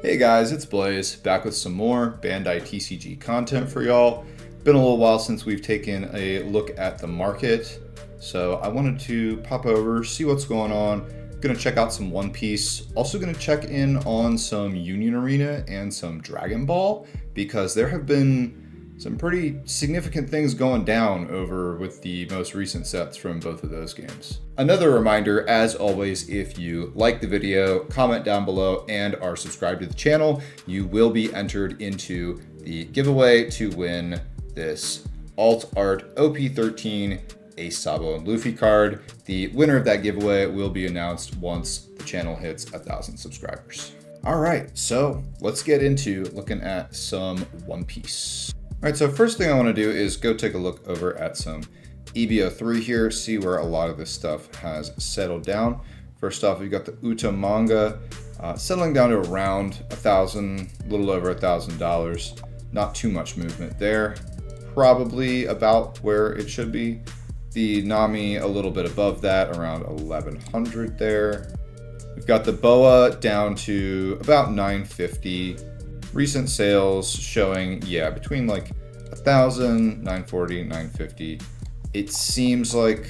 Hey guys, it's Blaze, back with some more Bandai TCG content for y'all. Been a little while since we've taken a look at the market, so I wanted to pop over, see what's going on. Gonna check out some One Piece, also gonna check in on some Union Arena and some Dragon Ball, because there have been some pretty significant things going down over with the most recent sets from both of those games. Another reminder, as always, if you like the video, comment down below and are subscribed to the channel, you will be entered into the giveaway to win this Alt Art OP13 Ace Sabo and Luffy card. The winner of that giveaway will be announced once the channel hits 1,000 subscribers. All right, so let's get into looking at some One Piece. All right, so first thing I want to do is go take a look over at some EB03 here, see where a lot of this stuff has settled down. First off, we've got the Uta manga settling down to around 1,000, a little over $1,000. Not too much movement there. Probably about where it should be. The Nami a little bit above that, around 1,100 there. We've got the Boa down to about 950. Recent sales showing, yeah, between like 1,000, 940, 950. It seems like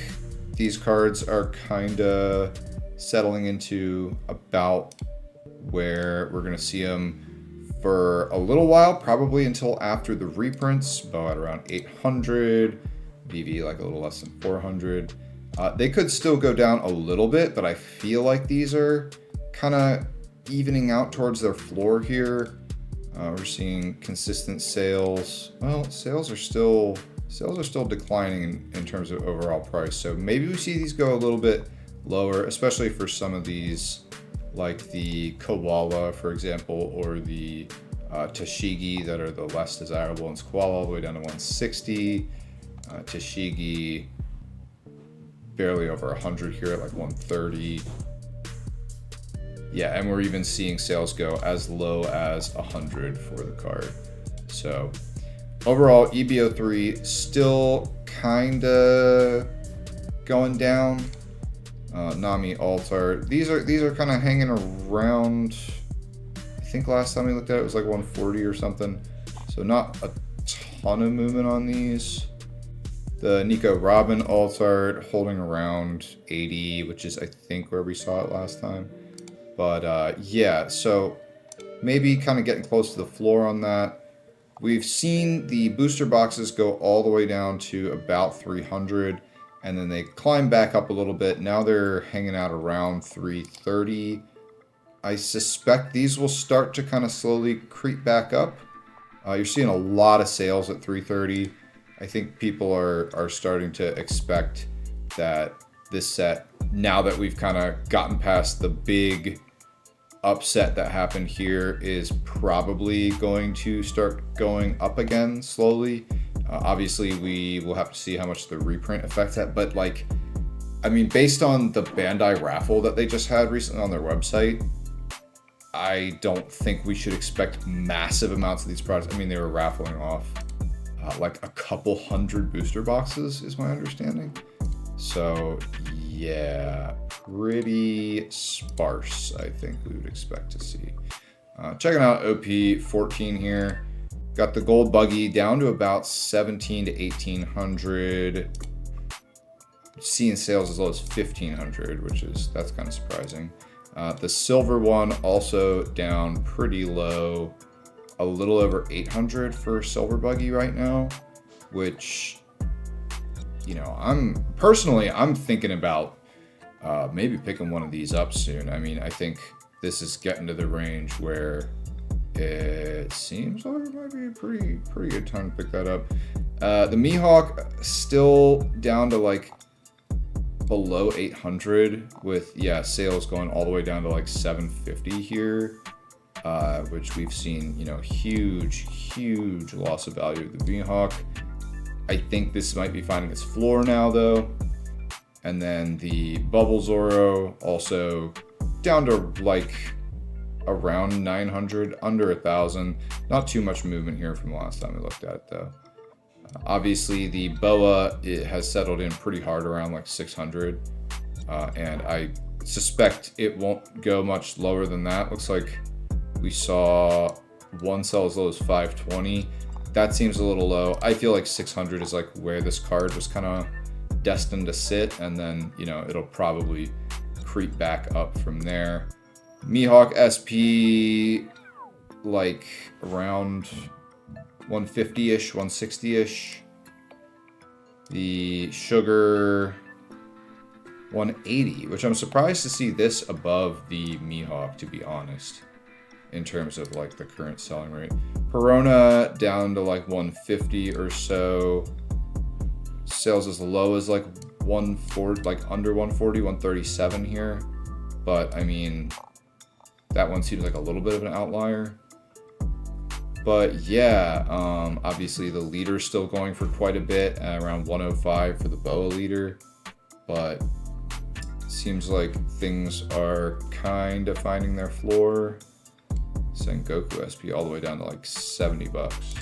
these cards are kind of settling into about where we're going to see them for a little while, probably until after the reprints. Boa at around 800, VV like a little less than 400. They could still go down a little bit, but I feel like these are kind of evening out towards their floor here. We're seeing consistent sales. Well, sales are still declining in terms of overall price. So maybe we see these go a little bit lower, especially for some of these, like the Koala, for example, or the Tashigi that are the less desirable. And Squall all the way down to 160. Tashigi barely over 100 here at like 130. Yeah, and we're even seeing sales go as low as 100 for the card. So overall, EB03 still kind of going down. Nami Alt Art. These are kind of hanging around. I think last time we looked at it was like 140 or something. So not a ton of movement on these. The Nico Robin Alt Art holding around 80, which is I think where we saw it last time. But yeah, so maybe kind of getting close to the floor on that. We've seen the booster boxes go all the way down to about 300, and then they climb back up a little bit. Now they're hanging out around 330. I suspect these will start to kind of slowly creep back up. You're seeing a lot of sales at 330. I think people are starting to expect that this set, now that we've kind of gotten past the big upset that happened here, is probably going to start going up again slowly. Obviously, we will have to see how much the reprint affects that, but like, I mean, based on the Bandai raffle that they just had recently on their website, I don't think we should expect massive amounts of these products. I mean, they were raffling off like a couple hundred booster boxes, is my understanding. So yeah, pretty sparse, I think we would expect to see. Checking out OP14 here. Got the gold buggy down to about 17 to 1800. Seeing sales as low as 1500, that's kind of surprising. The silver one also down pretty low, a little over 800 for silver buggy right now, which, you know, I'm thinking about maybe picking one of these up soon. I mean, I think this is getting to the range where it seems like it might be a pretty good time to pick that up. The Mihawk still down to like below 800 with, yeah, sales going all the way down to like 750 here, which we've seen, you know, huge loss of value of the Mihawk. I think this might be finding its floor now, though. And then the Bubble Zoro also down to like around 900, under 1,000. Not too much movement here from the last time we looked at it, though. Obviously, the Boa, it has settled in pretty hard around like 600. And I suspect it won't go much lower than that. Looks like We saw one sell as low as 520. That seems a little low. I feel like 600 is like where this card was kind of destined to sit, and then, you know, it'll probably creep back up from there. Mihawk SP, like around 150-ish, 160-ish. The Sugar 180, which I'm surprised to see this above the Mihawk, to be honest, in terms of like the current selling rate. Perona down to like 150 or so. Sales as low as like 140, like under 140, 137 here. But I mean, that one seems like a little bit of an outlier. But yeah, obviously the leader's still going for quite a bit, at around 105 for the Boa leader. But seems like things are kind of finding their floor. Sengoku SP all the way down to like 70 bucks.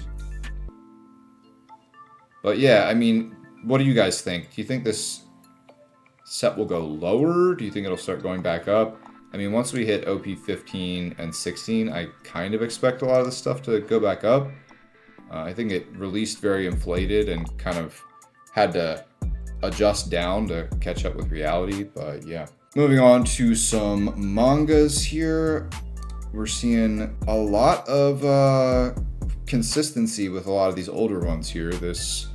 But yeah, I mean, what do you guys think? Do you think this set will go lower? Do you think it'll start going back up? I mean, once we hit OP15 and 16, I kind of expect a lot of this stuff to go back up. I think it released very inflated and kind of had to adjust down to catch up with reality, but yeah. Moving on to some mangas here. We're seeing a lot of consistency with a lot of these older ones here. This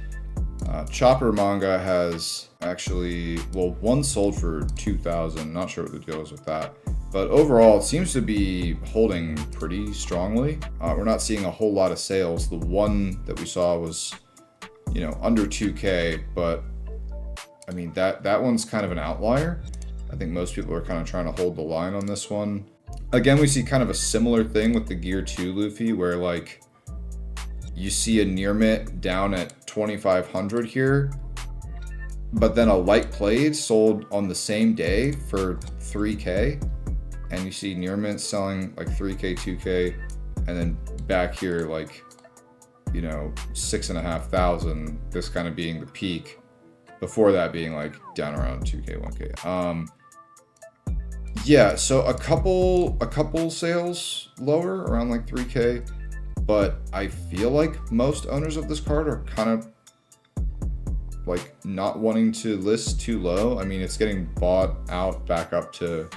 Chopper manga has actually, well, one sold for 2,000. Not sure what the deal is with that. But overall, it seems to be holding pretty strongly. We're not seeing a whole lot of sales. The one that we saw was, you know, under 2K, but I mean, that one's kind of an outlier. I think most people are kind of trying to hold the line on this one. Again, we see kind of a similar thing with the Gear 2 Luffy, where like you see a near mint down at 2,500 here, but then a light played sold on the same day for 3K, and you see near mint selling like 3K, 2K, and then back here like, you know, 6,500. This kind of being the peak. Before that being like down around 2K, 1K. Yeah, so a couple sales lower, around like 3K, but I feel like most owners of this card are kind of like not wanting to list too low. I mean, it's getting bought out back up to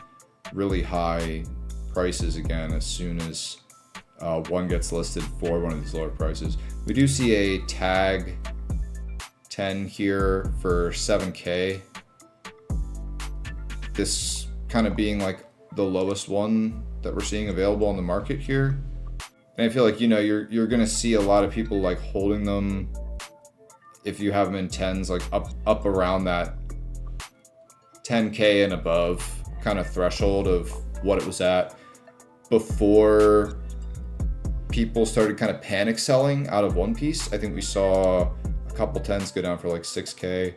really high prices again as soon as one gets listed for one of these lower prices. We do see a tag 10 here for 7K. This kind of being like the lowest one that we're seeing available on the market here. And I feel like, you know, you're gonna see a lot of people like holding them if you have them in 10s, like up around that 10K and above kind of threshold of what it was at before people started kind of panic selling out of One Piece. I think we saw a couple 10s go down for like 6K.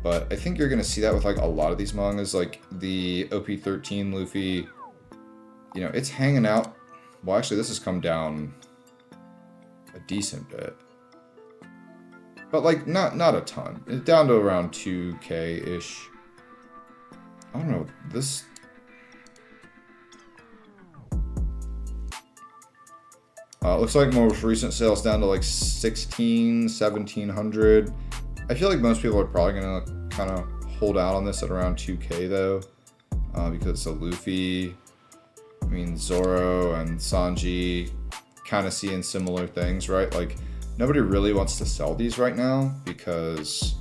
But I think you're going to see that with like a lot of these mangas, like the OP13 Luffy, you know, it's hanging out. Well, actually, this has come down a decent bit. But like not a ton. It's down to around 2K-ish. I don't know, this... looks like most recent sales down to like 1,700. I feel like most people are probably going to kind of hold out on this at around 2K though, because it's a Luffy. I mean, Zoro and Sanji kind of seeing similar things, right? Like, nobody really wants to sell these right now because,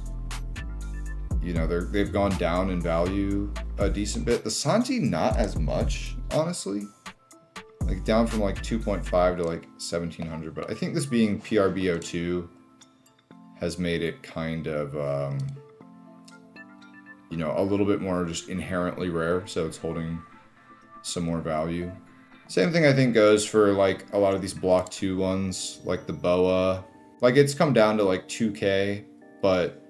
you know, they've gone down in value a decent bit. The Sanji, not as much, honestly. Like, down from like 2.5 to like 1,700. But I think this being PRBO2 has made it kind of, you know, a little bit more just inherently rare, so it's holding some more value. Same thing I think goes for like a lot of these block 2 ones, like the Boa. Like, it's come down to like 2K, but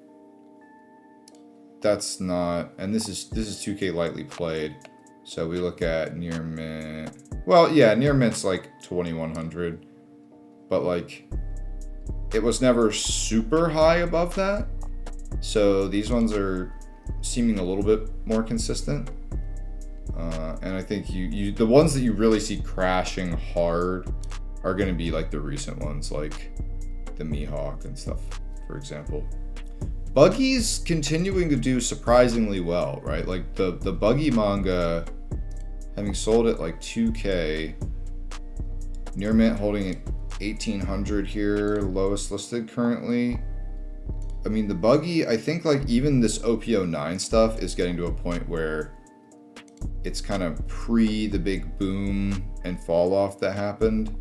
that's not, and this is 2K lightly played. So we look at near mint. Well, yeah, near mint's like 2,100, but like, it was never super high above that. So these ones are seeming a little bit more consistent. And I think the ones that you really see crashing hard are going to be like the recent ones, like the Mihawk and stuff, for example. Buggy's continuing to do surprisingly well, right? Like the Buggy manga, having sold at like 2K, near mint holding at 1,800 here, lowest listed currently. I mean, the Buggy, I think like even this OP09 stuff is getting to a point where it's kind of pre the big boom and fall off that happened.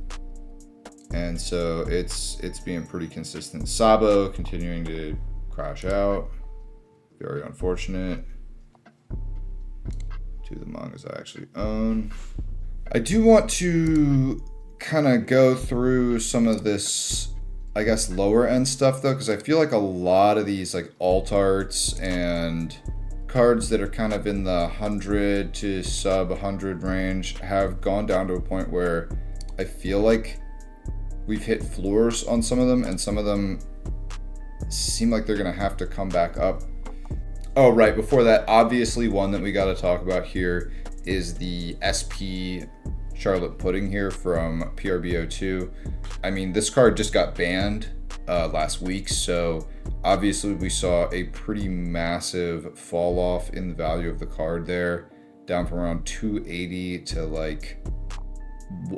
And so it's being pretty consistent. Sabo continuing to crash out. Very unfortunate. Two of the mangas I actually own. I do want to kind of go through some of this, I guess, lower end stuff though, because I feel like a lot of these like alt arts and cards that are kind of in the 100 to sub 100 range have gone down to a point where I feel like we've hit floors on some of them, and some of them seem like they're gonna have to come back up. Oh, right, before that, obviously one that we gotta talk about here is the SP Charlotte Pudding here from PRB02. I mean, this card just got banned last week, so obviously we saw a pretty massive fall off in the value of the card there, down from around 280 to like,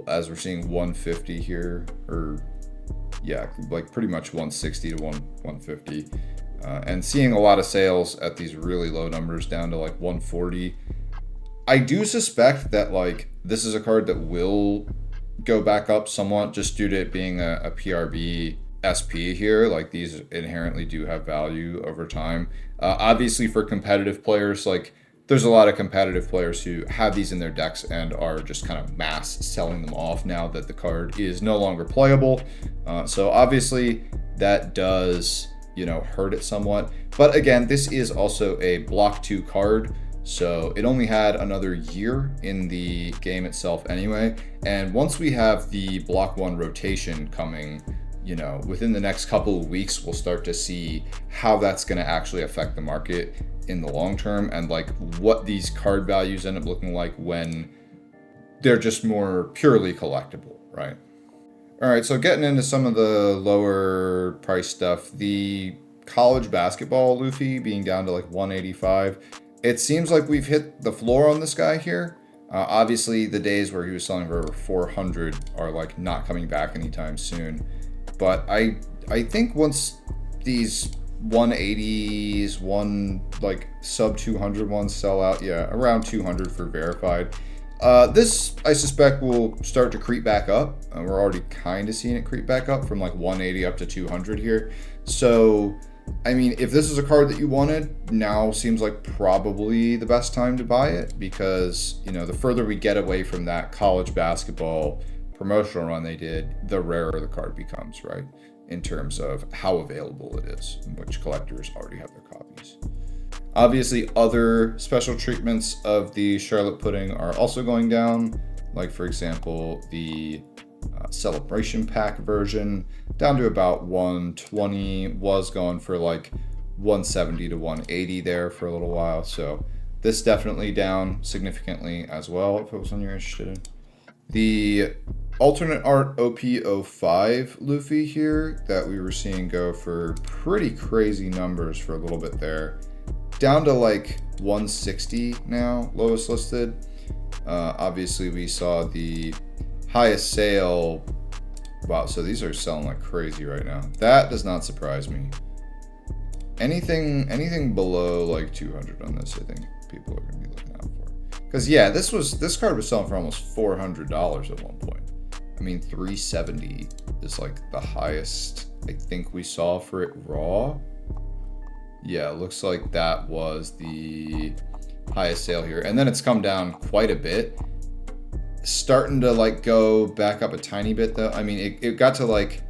as we're seeing, 150 here, or yeah, like pretty much 160 to 150, and seeing a lot of sales at these really low numbers down to like 140. I do suspect that like this is a card that will go back up somewhat just due to it being a PRB SP here. Like these inherently do have value over time. Obviously for competitive players, like there's a lot of competitive players who have these in their decks and are just kind of mass selling them off now that the card is no longer playable. So obviously that does, you know, hurt it somewhat. But again, this is also a block 2 card, so it only had another year in the game itself anyway. And once we have the block 1 rotation coming, you know, within the next couple of weeks, we'll start to see how that's going to actually affect the market in the long term, and like what these card values end up looking like when they're just more purely collectible, right? All right, so getting into some of the lower price stuff, the college basketball Luffy being down to like 185. It seems like we've hit the floor on this guy here. Obviously, the days where he was selling for over 400 are like not coming back anytime soon. But I think once these 180s, like sub 200 ones sell out, yeah, around 200 for verified. This, I suspect, will start to creep back up. We're already kind of seeing it creep back up from like 180 up to 200 here. So, I mean, if this is a card that you wanted, now seems like probably the best time to buy it, because, you know, the further we get away from that college basketball promotional run they did, the rarer the card becomes, right? In terms of how available it is, which collectors already have their copies. Obviously, other special treatments of the Charlotte Pudding are also going down, like for example, the Celebration Pack version, down to about 120, was going for like 170 to 180 there for a little while. So this definitely down significantly as well, if it was one you're interested in. The alternate art OP05 Luffy here that we were seeing go for pretty crazy numbers for a little bit there, down to like 160 now, lowest listed. Obviously we saw the highest sale. Wow, so these are selling like crazy right now. That does not surprise me. Anything below like 200 on this, I think people are gonna be looking out for. Because yeah, this card was selling for almost $400 at one point. I mean, 370 is like the highest I think we saw for it raw. Yeah, it looks like that was the highest sale here. And then it's come down quite a bit. Starting to like go back up a tiny bit though. I mean, it got to like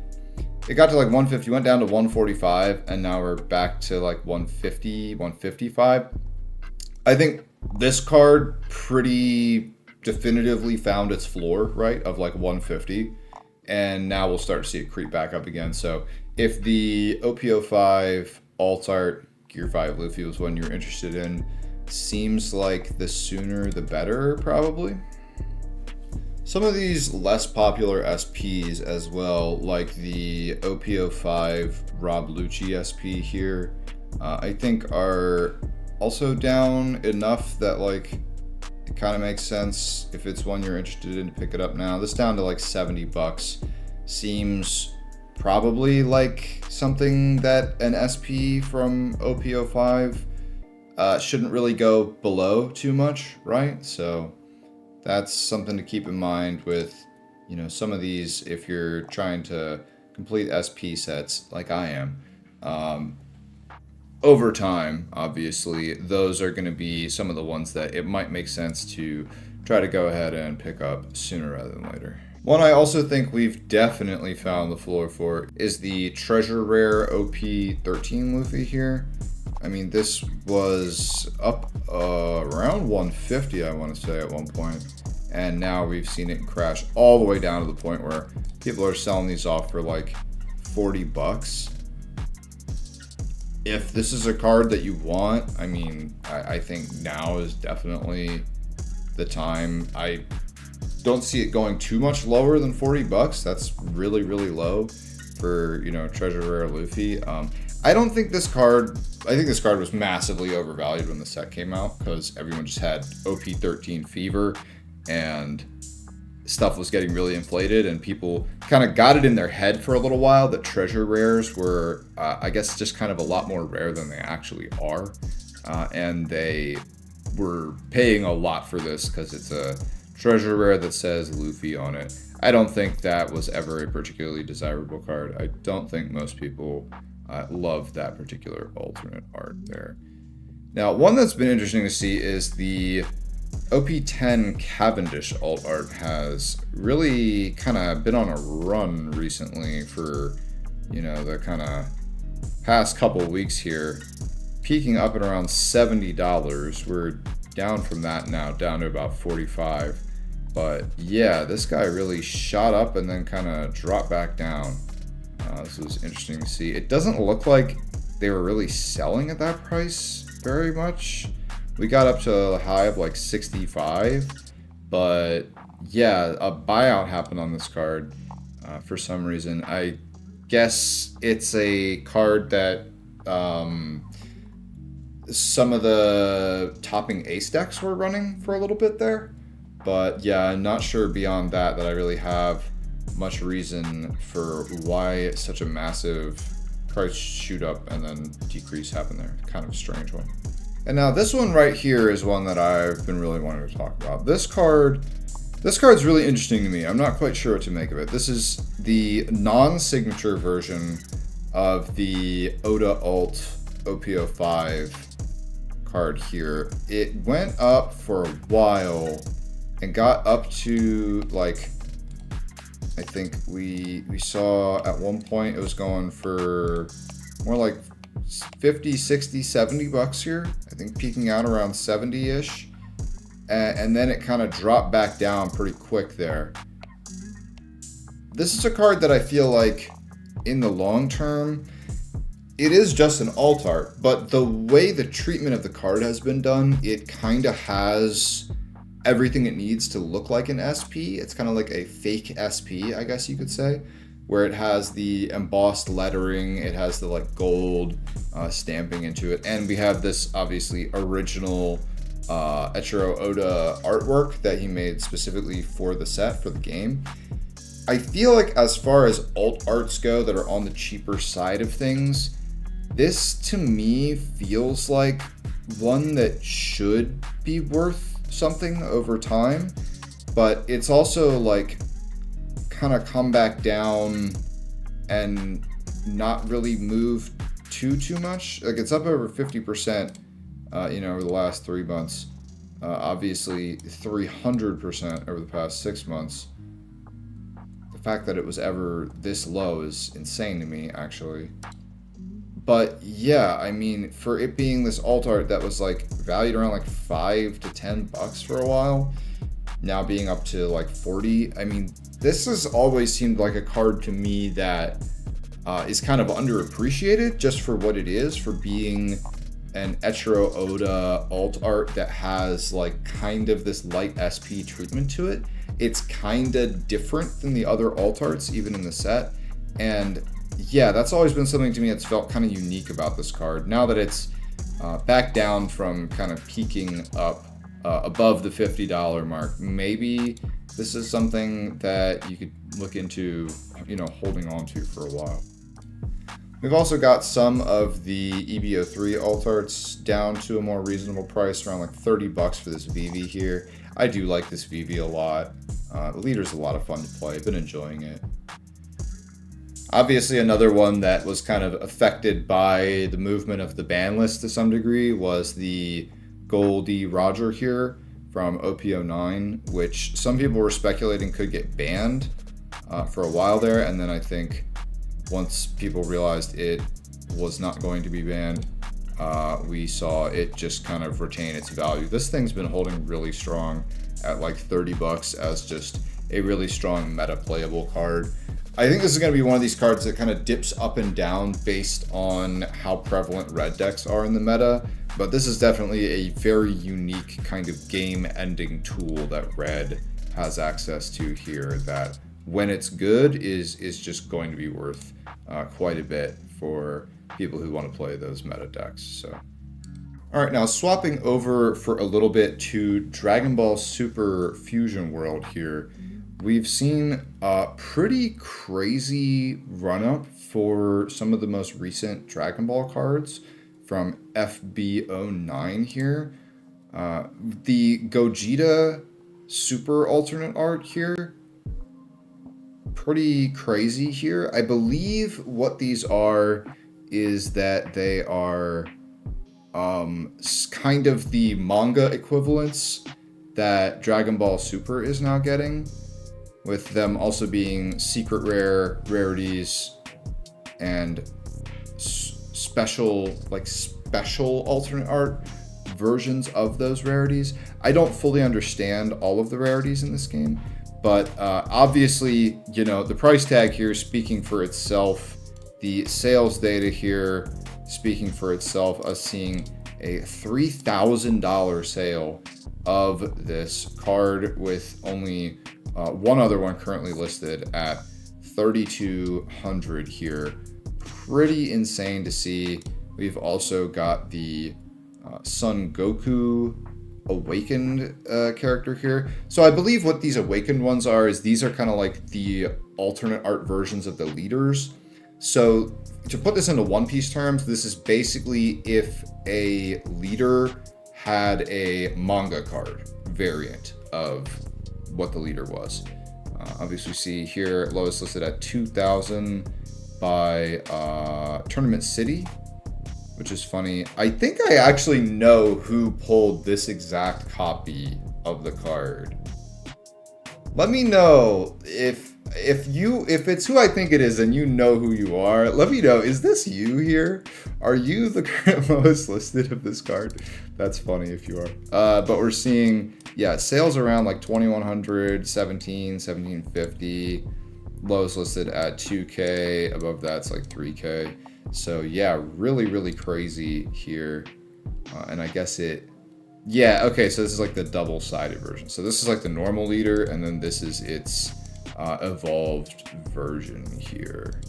150, went down to 145, and now we're back to like 150, 155. I think this card pretty definitively found its floor, right, of like 150, and now we'll start to see it creep back up again. So if the OP05 alt art Gear 5 Luffy was one you're interested in, seems like the sooner the better, probably. Some of these less popular SPs as well, like the OP05 Rob Lucci SP here, I think are also down enough that like it kind of makes sense if it's one you're interested in to pick it up now. This down to like 70 bucks seems probably like something that an SP from OP05 shouldn't really go below too much, right? So that's something to keep in mind with, you know, some of these if you're trying to complete SP sets like I am. Over time, obviously, those are going to be some of the ones that it might make sense to try to go ahead and pick up sooner rather than later. One I also think we've definitely found the floor for is the Treasure Rare OP13 Luffy here. I mean, this was up around 150, I want to say, at one point. And now we've seen it crash all the way down to the point where people are selling these off for like 40 bucks. If this is a card that you want, I mean, I think now is definitely the time. I don't see it going too much lower than 40 bucks. That's really, really low for, you know, Treasure Rare Luffy. I don't think this card, I think this card was massively overvalued when the set came out because everyone just had OP13 fever and stuff was getting really inflated and people kind of got it in their head for a little while that treasure rares were, I guess, just kind of a lot more rare than they actually are. And they were paying a lot for this because it's a treasure rare that says Luffy on it. I don't think that was ever a particularly desirable card. I don't think most people love that particular alternate art there. Now, one that's been interesting to see is the OP10 Cavendish alt art has really kind of been on a run recently for, you know, the kind of past couple weeks here, peaking up at around $70. We're down from that now, down to about 45. But yeah, this guy really shot up and then kind of dropped back down. This was interesting to see. It doesn't look like they were really selling at that price very much. We got up to a high of like 65, but yeah, a buyout happened on this card for some reason. I guess it's a card that some of the topping ace decks were running for a little bit there. But yeah, I'm not sure beyond that I really have much reason for why such a massive price shoot up and then decrease happened there. Kind of a strange one. And now this one right here is one that I've been really wanting to talk about. This card's really interesting to me. I'm not quite sure what to make of it. This is the non-signature version of the Oda Alt OP05 card here. It went up for a while and got up to like, I think we saw at one point it was going for more like 50, 60, 70 bucks here. I think peaking out around 70-ish. And then it kind of dropped back down pretty quick there. This is a card that I feel like in the long term, it is just an alt art, but the way the treatment of the card has been done, it kind of has everything it needs to look like an SP. It's kind of like a fake SP, I guess you could say, where it has the embossed lettering, it has the like gold stamping into it, and we have this obviously original Eiichiro Oda artwork that he made specifically for the set, for the game. I feel like as far as alt arts go that are on the cheaper side of things, this to me feels like one that should be worth something over time, but it's also like kind of come back down and not really move too much. Like it's up over 50%, you know, over the last 3 months. Obviously 300% over the past 6 months. The fact that it was ever this low is insane to me, actually. But yeah, I mean, for it being this alt art that was like valued around like 5 to 10 bucks for a while, now being up to like 40, I mean, this has always seemed like a card to me that is kind of underappreciated just for what it is, for being an Echiro Oda alt art that has like kind of this light SP treatment to it. It's kind of different than the other alt arts, even in the set. And yeah, that's always been something to me that's felt kind of unique about this card. Now that it's back down from kind of peaking up above the $50 mark, maybe this is something that you could look into, you know, holding on to for a while. We've also got some of the EB03 alt arts down to a more reasonable price, around like 30 bucks for this VV here. I do like this VV a lot. The leader's a lot of fun to play. I've been enjoying it. Obviously, another one that was kind of affected by the movement of the ban list to some degree was the Goldie Roger here from OP09, which some people were speculating could get banned for a while there, and then I think once people realized it was not going to be banned, we saw it just kind of retain its value. This thing's been holding really strong at like 30 bucks as just a really strong meta playable card. I think this is going to be one of these cards that kind of dips up and down based on how prevalent red decks are in the meta, but this is definitely a very unique kind of game-ending tool that red has access to here that, when it's good, is just going to be worth quite a bit for people who want to play those meta decks. So, all right, now swapping over for a little bit to Dragon Ball Super Fusion World here, we've seen a pretty crazy run-up for some of the most recent Dragon Ball cards from FB09 here. The Gogeta Super alternate art here, pretty crazy here. I believe what these are is that they are kind of the manga equivalents that Dragon Ball Super is now getting, with them also being secret rare rarities and special alternate art versions of those rarities. I don't fully understand all of the rarities in this game, but obviously, you know, the price tag here speaking for itself, the sales data here speaking for itself, us seeing a $3,000 sale of this card with only one other one currently listed at 3,200 here. Pretty insane to see. We've also got the Son Goku Awakened character here. So I believe what these Awakened ones are is these are kind of like the alternate art versions of the leaders. So to put this into One Piece terms, this is basically if a leader had a manga card variant of what the leader was. Obviously see here, lowest listed at 2,000 by Tournament City, which is funny. I think I actually know who pulled this exact copy of the card. Let me know if it's who I think it is and you know who you are. Let me know. Is this you here? Are you the current lowest listed of this card? That's funny if you are. But we're seeing, yeah, sales around like 2,100, 1,750. Lowest listed at 2K. Above that's like 3K. So yeah, really, really crazy here. And I guess yeah, okay, so this is like the double-sided version. So this is like the normal leader, and then this is its evolved version here.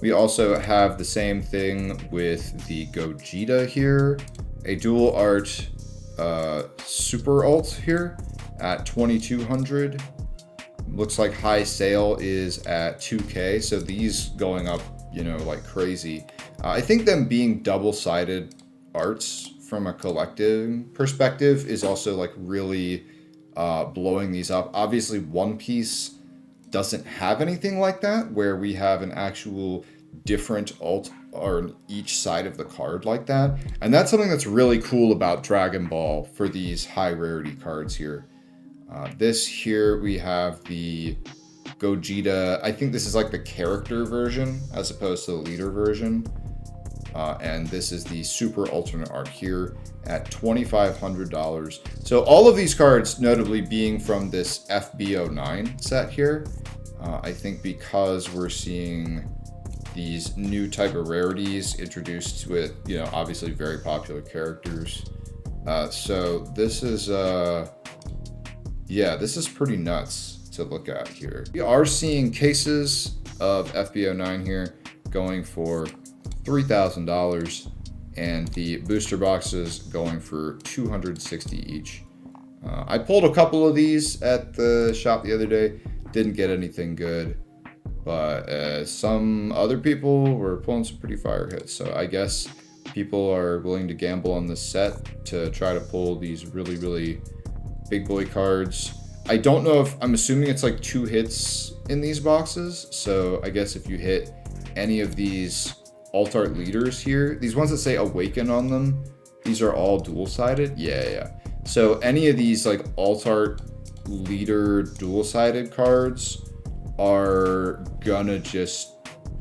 We also have the same thing with the Gogeta here. A dual art super alt here at 2,200. Looks like high sale is at 2K, so these going up, you know, like crazy. I think them being double-sided arts from a collective perspective is also like really blowing these up. Obviously, One Piece doesn't have anything like that, where we have an actual different alt on each side of the card like that. And that's something that's really cool about Dragon Ball for these high rarity cards here. This here, we have the Gogeta. I think this is like the character version as opposed to the leader version. And this is the super alternate art here at $2,500. So all of these cards notably being from this FB09 set here. I think because we're seeing these new type of rarities introduced with, you know, obviously very popular characters. So this is, yeah, this is pretty nuts to look at here. We are seeing cases of FB09 here going for $3,000 and the booster boxes going for $260 each. I pulled a couple of these at the shop the other day, didn't get anything good, but some other people were pulling some pretty fire hits. So I guess people are willing to gamble on this set to try to pull these really, really big boy cards. I don't know if, I'm assuming it's like 2 hits in these boxes. So I guess if you hit any of these alt art leaders here, these ones that say Awaken on them, these are all dual-sided. Yeah. So any of these like alt art leader dual-sided cards are gonna just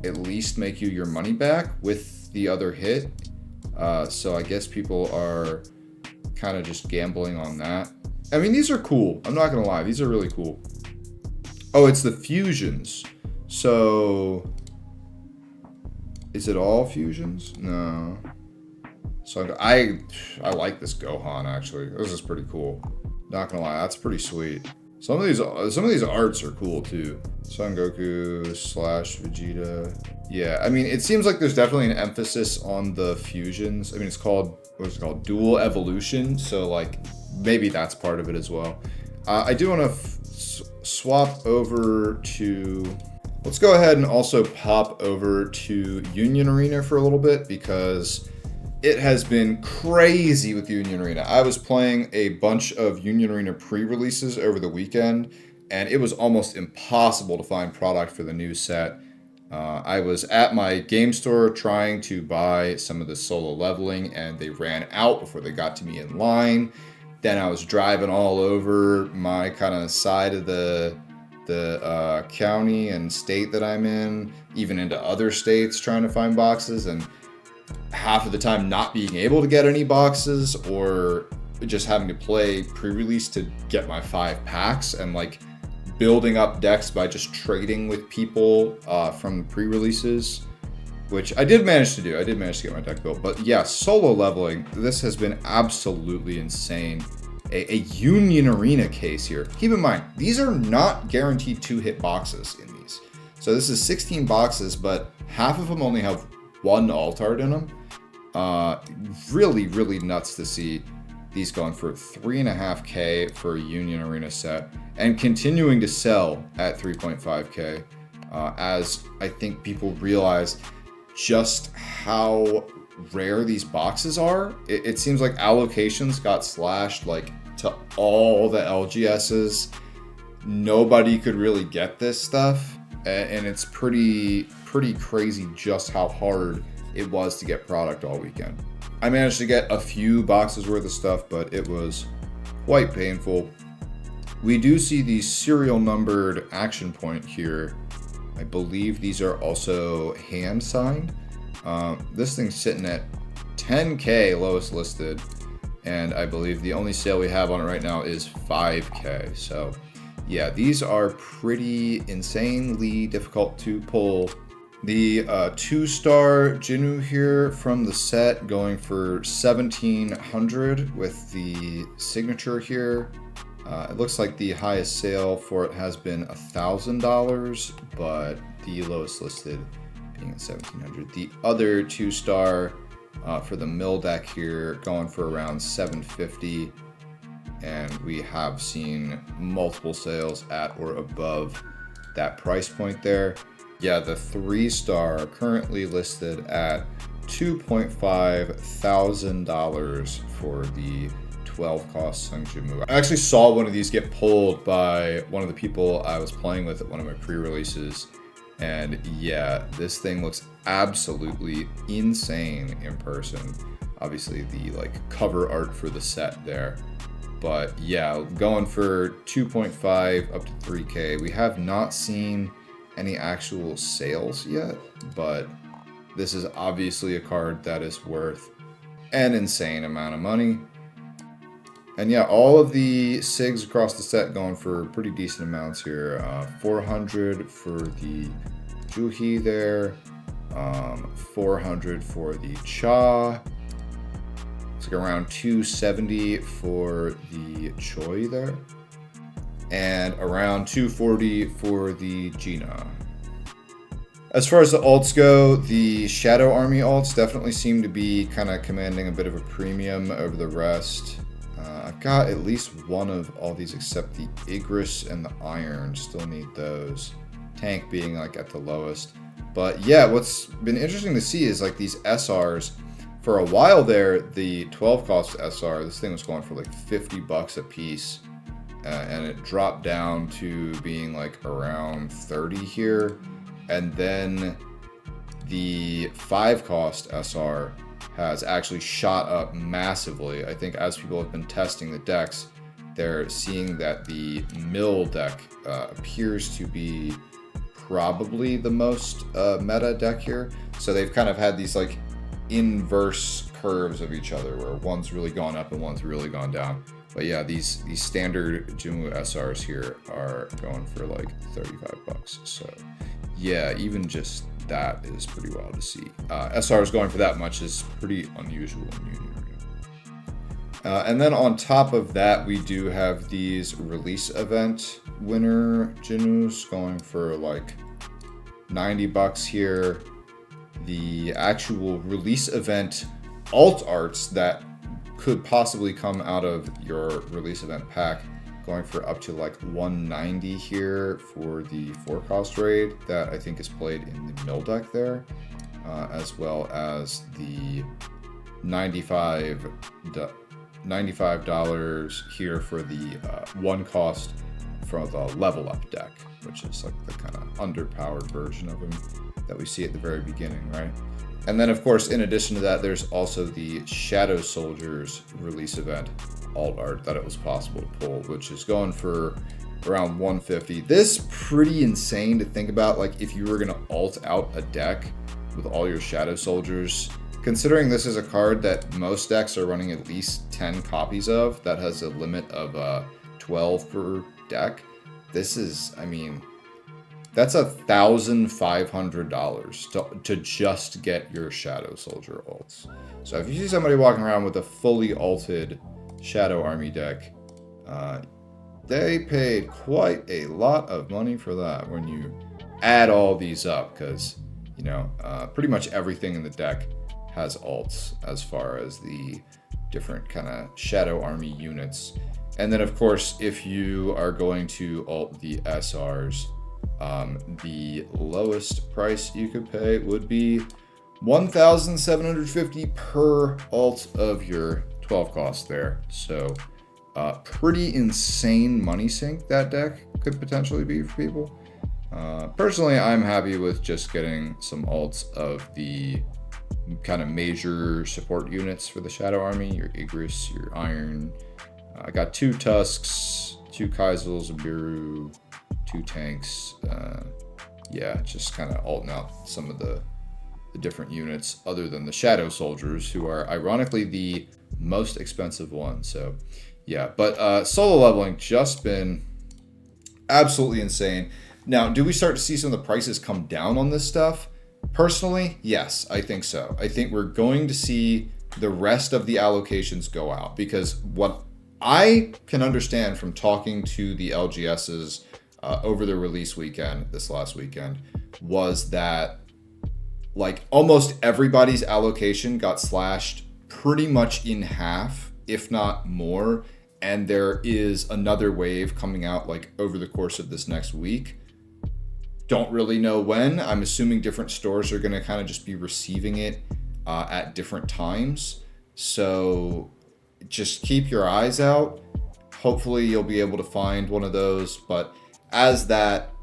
at least make you your money back with the other hit. So I guess people are kind of just gambling on that. I mean, these are cool. I'm not gonna lie, these are really cool. Oh, it's the fusions. So is it all fusions? No. So I like this Gohan actually. This is pretty cool. Not gonna lie, that's pretty sweet. Some of these arts are cool too. Son Goku / Vegeta. Yeah, I mean, it seems like there's definitely an emphasis on the fusions. I mean, it's called, what's it called? Dual evolution. So like maybe that's part of it as well. I do want to swap over to, let's go ahead and also pop over to Union Arena for a little bit because it has been crazy with Union Arena. I was playing a bunch of Union Arena pre-releases over the weekend, and it was almost impossible to find product for the new set. I was at my game store trying to buy some of the solo leveling, and they ran out before they got to me in line. Then I was driving all over my kind of side of the county and state that I'm in, even into other states trying to find boxes, and half of the time not being able to get any boxes or just having to play pre-release to get my 5 packs and like building up decks by just trading with people from the pre-releases, which I did manage to do. I did manage to get my deck built. But yeah, solo leveling, this has been absolutely insane. A Union Arena case here. Keep in mind, these are not guaranteed 2-hit boxes in these. So this is 16 boxes, but half of them only have 1 alt art in them. Really, really nuts to see these going for $3.5K for a Union Arena set and continuing to sell at $3.5K as I think people realize just how rare these boxes are. It seems like allocations got slashed like to all the LGSs. Nobody could really get this stuff, and it's pretty crazy just how hard it was to get product all weekend. I managed to get a few boxes worth of stuff, but it was quite painful. We do see the serial numbered action point here. I believe these are also hand signed. This thing's sitting at 10K lowest listed, and I believe the only sale we have on it right now is 5K. So yeah, these are pretty insanely difficult to pull. The 2-star Jinwoo here from the set going for 1,700 with the signature here. It looks like the highest sale for it has been $1,000, but the lowest listed being at 1,700. The other 2-star for the mill deck here going for around 750, and we have seen multiple sales at or above that price point there. Yeah, the 3-star currently listed at $2,500 for the 12 cost Sungjamu. I actually saw one of these get pulled by one of the people I was playing with at one of my pre-releases, and yeah, this thing looks absolutely insane in person. Obviously the like cover art for the set there, but yeah, going for 2.5 up to 3K. We have not seen any actual sales yet, but this is obviously a card that is worth an insane amount of money. And yeah, all of the SIGs across the set going for pretty decent amounts here. 400 for the Juhi there, 400 for the Cha. It's like around 270 for the Choi there. And around 240 for the Gina. As far as the alts go, the Shadow Army alts definitely seem to be kind of commanding a bit of a premium over the rest. I've got at least one of all these except the Igris and the Iron. Still need those. Tank being like at the lowest. But yeah, what's been interesting to see is like these SRs. For a while there, the 12 cost SR, this thing was going for like 50 bucks a piece. And it dropped down to being like around 30 here. And then the 5 cost SR has actually shot up massively. I think as people have been testing the decks, they're seeing that the mill deck appears to be probably the most meta deck here. So they've kind of had these like inverse curves of each other where one's really gone up and one's really gone down. But yeah, these standard Jumbo SRs here are going for like 35 bucks. So yeah, even just that is pretty wild to see. SRs going for that much is pretty unusual in Union Arena. And then on top of that, we do have these release event winner Jinus going for like 90 bucks here. The actual release event alt arts that could possibly come out of your release event pack going for up to like 190 here for the 4 cost raid that I think is played in the mill deck there, as well as the $95 here for the 1 cost for the level up deck, which is like the kind of underpowered version of him that we see at the very beginning, right? And then, of course, in addition to that, there's also the Shadow Soldiers release event alt art that it was possible to pull, which is going for around 150. This pretty insane to think about, like if you were going to alt out a deck with all your Shadow Soldiers, considering this is a card that most decks are running at least 10 copies of, that has a limit of 12 per deck. This is, I mean, that's $1,500 to just get your Shadow Soldier alts. So if you see somebody walking around with a fully alted Shadow Army deck, they paid quite a lot of money for that when you add all these up, because, you know, pretty much everything in the deck has alts as far as the different kind of Shadow Army units. And then, of course, if you are going to alt the SRs, the lowest price you could pay would be $1,750 per alt of your 12 cost there. So pretty insane money sink that deck could potentially be for people. Personally, I'm happy with just getting some alts of the kind of major support units for the Shadow Army, your Igris, your Iron. I got 2 Tusks, 2 Kaisels, a Biru, 2 tanks. Yeah, just kind of alting out some of the different units other than the Shadow Soldiers, who are ironically the most expensive ones. So yeah, but solo leveling just been absolutely insane. Now, do we start to see some of the prices come down on this stuff? Personally, yes, I think so. I think we're going to see the rest of the allocations go out, because what I can understand from talking to the LGSs over the release weekend, this last weekend, was that like almost everybody's allocation got slashed pretty much in half, if not more. And there is another wave coming out like over the course of this next week. Don't really know when. I'm assuming different stores are going to kind of just be receiving it at different times. So just keep your eyes out. Hopefully you'll be able to find one of those. But as that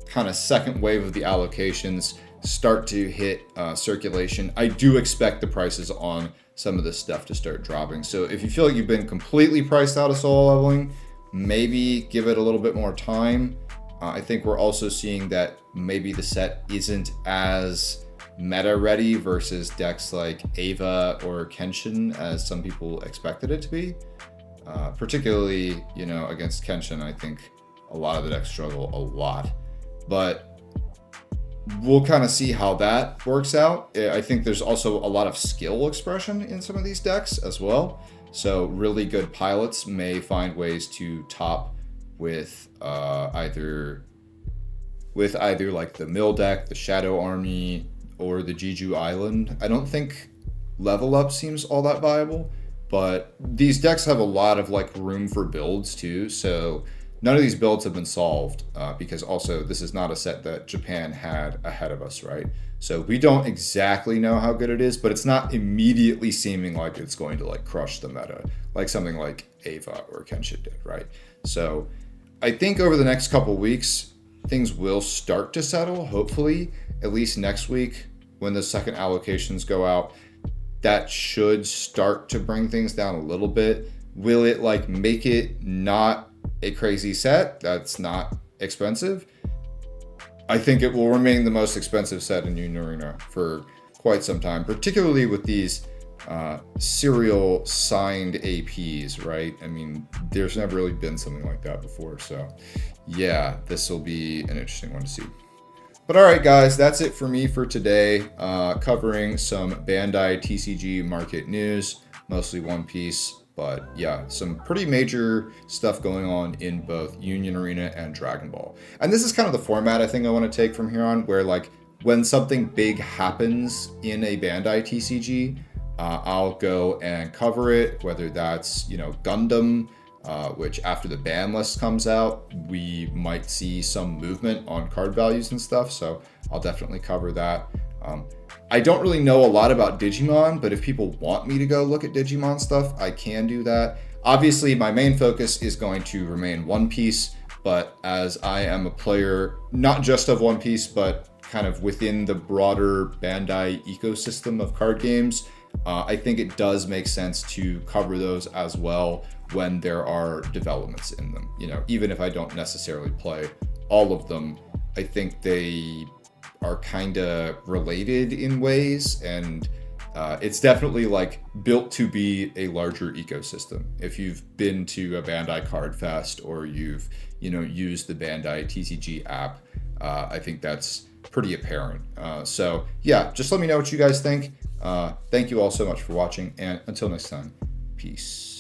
kind of second wave of the allocations start to hit circulation, I do expect the prices on some of this stuff to start dropping. So if you feel like you've been completely priced out of solo leveling, maybe give it a little bit more time. I think we're also seeing that maybe the set isn't as meta ready versus decks like Ava or Kenshin as some people expected it to be. Particularly, you know, against Kenshin, I think a lot of the decks struggle a lot. But we'll kind of see how that works out. I think there's also a lot of skill expression in some of these decks as well. So really good pilots may find ways to top with either like the Mill deck, the Shadow Army, or the Jeju Island. I don't think Level Up seems all that viable, but these decks have a lot of like room for builds too. So none of these builds have been solved because also this is not a set that Japan had ahead of us, right? So we don't exactly know how good it is, but it's not immediately seeming like it's going to like crush the meta, like something like Ava or Kenshin did, right? So I think over the next couple weeks, things will start to settle, hopefully, at least next week when the second allocations go out. That should start to bring things down a little bit. Will it like make it not a crazy set that's not expensive? I think it will remain the most expensive set in Union Arena for quite some time, particularly with these serial signed APs, right? I mean, there's never really been something like that before. So yeah, this will be an interesting one to see. But all right, guys, that's it for me for today, covering some Bandai TCG market news, mostly One Piece. But yeah, some pretty major stuff going on in both Union Arena and Dragon Ball. And this is kind of the format I think I want to take from here on, where like when something big happens in a Bandai TCG, I'll go and cover it, whether that's, you know, Gundam, which after the ban list comes out, we might see some movement on card values and stuff. So I'll definitely cover that. I don't really know a lot about Digimon, but if people want me to go look at Digimon stuff, I can do that. Obviously, my main focus is going to remain One Piece, but as I am a player, not just of One Piece, but kind of within the broader Bandai ecosystem of card games, I think it does make sense to cover those as well when there are developments in them. You know, even if I don't necessarily play all of them, I think they are kind of related in ways, and it's definitely like built to be a larger ecosystem. If you've been to a Bandai Card Fest or you've, you know, used the Bandai TCG app, I think that's pretty apparent. So yeah, just let me know what you guys think. Thank you all so much for watching, and until next time, peace.